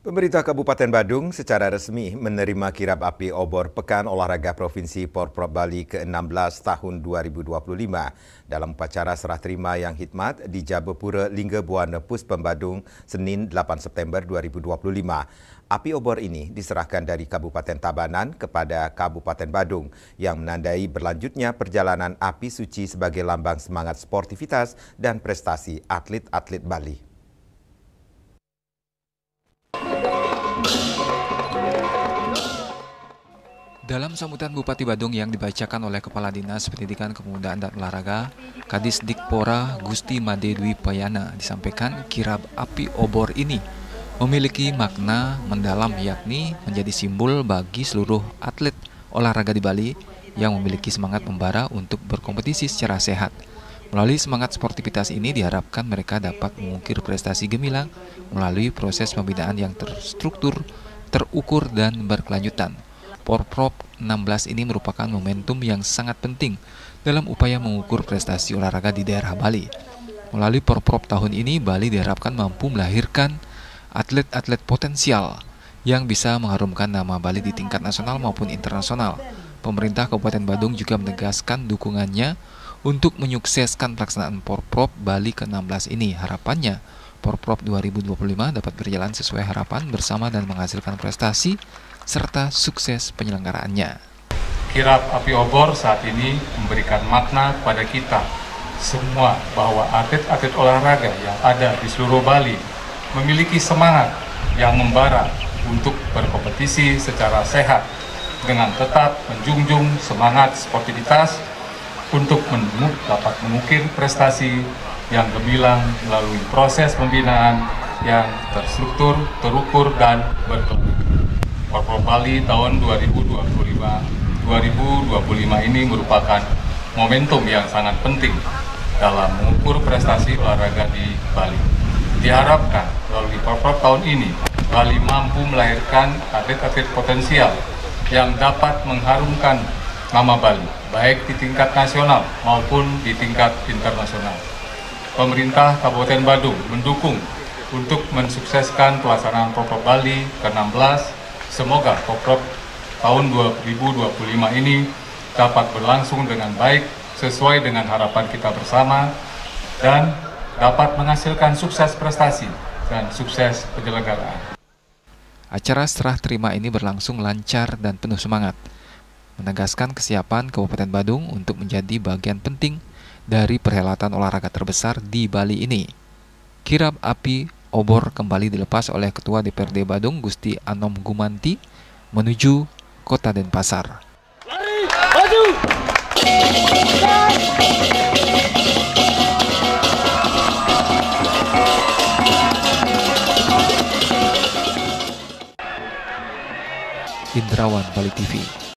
Pemerintah Kabupaten Badung secara resmi menerima kirab api obor Pekan Olahraga Provinsi Porprov Bali ke-16 tahun 2025 dalam upacara serah terima yang hikmat di Jabapura Lingga Buana Puspem Badung, Senin 8 September 2025. Api obor ini diserahkan dari Kabupaten Tabanan kepada Kabupaten Badung yang menandai berlanjutnya perjalanan api suci sebagai lambang semangat sportivitas dan prestasi atlet-atlet Bali. Dalam sambutan Bupati Badung yang dibacakan oleh Kepala Dinas Pendidikan Kepemudaan dan Olahraga, Kadis Dikpora Gusti Made Dwi Payana disampaikan kirab api obor ini memiliki makna mendalam, yakni menjadi simbol bagi seluruh atlet olahraga di Bali yang memiliki semangat membara untuk berkompetisi secara sehat. Melalui semangat sportivitas ini diharapkan mereka dapat mengukir prestasi gemilang melalui proses pembinaan yang terstruktur, terukur, dan berkelanjutan. Porprov 16 ini merupakan momentum yang sangat penting dalam upaya mengukur prestasi olahraga di daerah Bali. Melalui Porprov tahun ini, Bali diharapkan mampu melahirkan atlet-atlet potensial yang bisa mengharumkan nama Bali di tingkat nasional maupun internasional. Pemerintah Kabupaten Badung juga menegaskan dukungannya untuk menyukseskan pelaksanaan Porprov Bali ke-16 ini. Harapannya, Porprov 2025 dapat berjalan sesuai harapan bersama dan menghasilkan prestasi serta sukses penyelenggaraannya. Kirab api obor saat ini memberikan makna kepada kita semua bahwa atlet-atlet olahraga yang ada di seluruh Bali memiliki semangat yang membara untuk berkompetisi secara sehat dengan tetap menjunjung semangat sportivitas untuk dapat mengukir prestasi yang gemilang melalui proses pembinaan yang terstruktur, terukur, dan berkelanjutan. Porprov Bali tahun 2025 ini merupakan momentum yang sangat penting dalam mengukur prestasi olahraga di Bali. Diharapkan melalui Porprov tahun ini, Bali mampu melahirkan atlet-atlet potensial yang dapat mengharumkan nama Bali, baik di tingkat nasional maupun di tingkat internasional. Pemerintah Kabupaten Badung mendukung untuk mensukseskan pelaksanaan Porprov Bali ke-16. Semoga Porprov tahun 2025 ini dapat berlangsung dengan baik sesuai dengan harapan kita bersama dan dapat menghasilkan sukses prestasi dan sukses penyelenggaraan. Acara serah terima ini berlangsung lancar dan penuh semangat, menegaskan kesiapan Kabupaten Badung untuk menjadi bagian penting dari perhelatan olahraga terbesar di Bali ini. Kirab api obor kembali dilepas oleh Ketua DPRD Badung Gusti Anom Gumanti menuju Kota Denpasar. Lari, maju! Indrawan, Bali TV.